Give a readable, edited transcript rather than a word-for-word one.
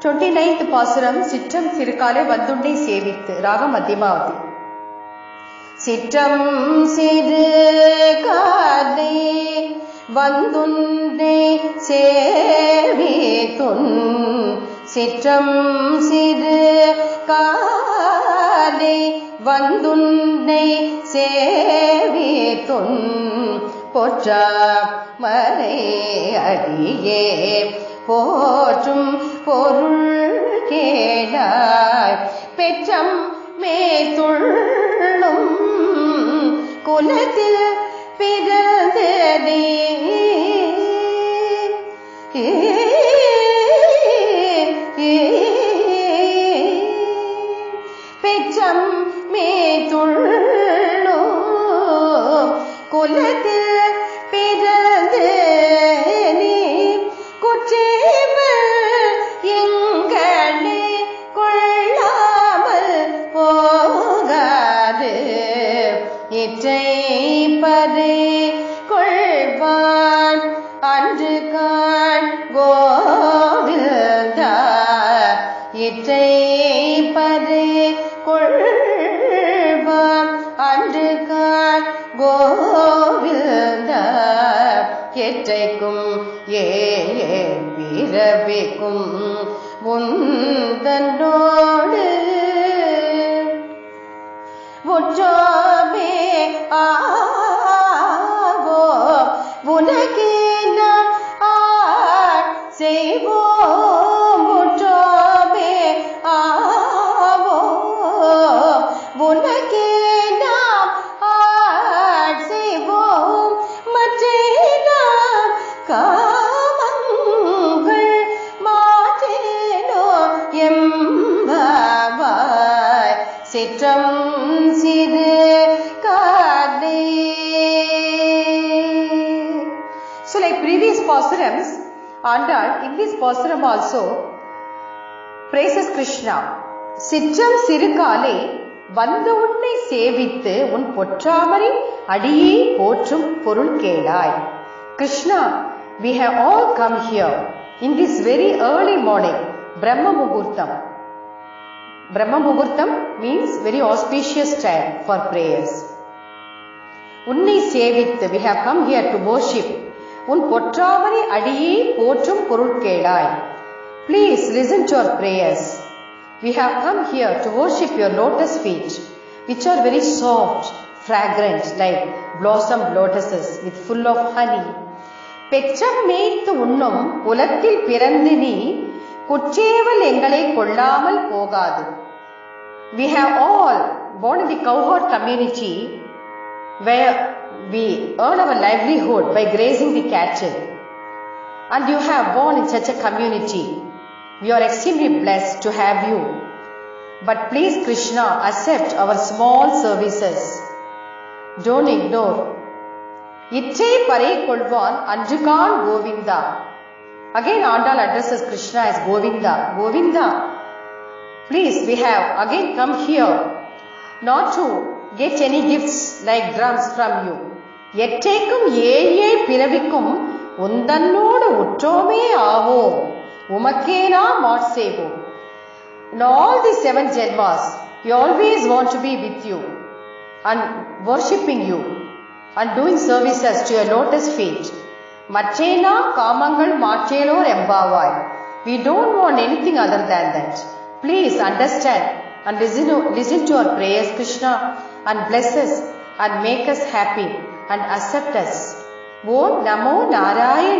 29th பாசுரம். சிற்றம் சிறுகாலை வந்துண்டை சேவித்து. ராகம் மத்தியமாவதி. சிற்றம் சிறுகாலை வந்துண்டை சேவித்துன். சிற்றம் சிறுகாலை வந்துண்டை சேவித்துன். பொற்றா மறை அடியே போற்றும் பொருள் கேளாய். பெற்றம் மேத்துள்ளும் குலத்தில் பிறந்ததே. பெற்றம் மேத்துள்ளும் குலத்தில் பிறந்து நீ குற்றேவல் எங்களை கொள்ளாமல் போகாது. இற்றைப்பது கொள்வான் அன்று காண் கோவில்தா. இற்றைப்பது கொள்வான் அன்று காண் கோவில்தா. எற்றைக்கும் பிறவிக்கும் முந்தனோடு ஒற்றாமே ஆவோ. உனக்கே நாம் செய்வோம். ஒற்றாமே ஆவோ. உனக்கே நாம் செய்வோம். மற்றே நாம் காமங்கள் மாற்றேனோ எம்பாவாய். சிற்றம் சிறு காலை. So like previous pasurams, Andal in this pasuram also praises Krishna. சிற்றம் சிறுகாலை வந்து உன்னை சேவித்து உன் பொற்றாமரை அடியே போற்றும் பொருள் கேளாய். Krishna, we have all come here in this very early morning, Brahma Muhurtam. Brahma Muhurtam means very auspicious time for prayers. உன்னை சேவித்து, we have come here to worship. உன் பொற்றாமரை அடியே போற்றும் பொருள் கேளாய். Please listen to our prayers. We have come here to worship your lotus feet, which are very soft, fragrant, like blossomed lotuses with full of honey. பெற்றம் மேய்த்து உண்ணும் குலத்தில் பிறந்து நீ குற்றேவல் எங்களை கொள்ளாமல் போகாது. We have all born in the cowherd community where we earn our livelihood by grazing the cattle. And you have born in such a community. We are extremely blessed to have you. But please Krishna, accept our small services. Don't ignore. இற்றை பறை கொள்வான் அன்று காண் Govinda. Again Andal addresses Krishna as Govinda. Govinda, please, we have again come here not to get any gifts like drums from you. எற்றைக்கும் பிறவிக்கும் உந்தன்னோடு உற்றோமே ஆவோம். உமக்கே நாம் செய்வோம். In all the 7 Janmas, we always want to be with you and worshipping you and doing services to your lotus feet. மற்றேனா காமங்கள் மாற்றேலோர் எம்பாவாய். We don't want anything other than that. Please understand and listen to our prayers, Krishna, and bless us and make us happy and accept us. Om Namo Narayana.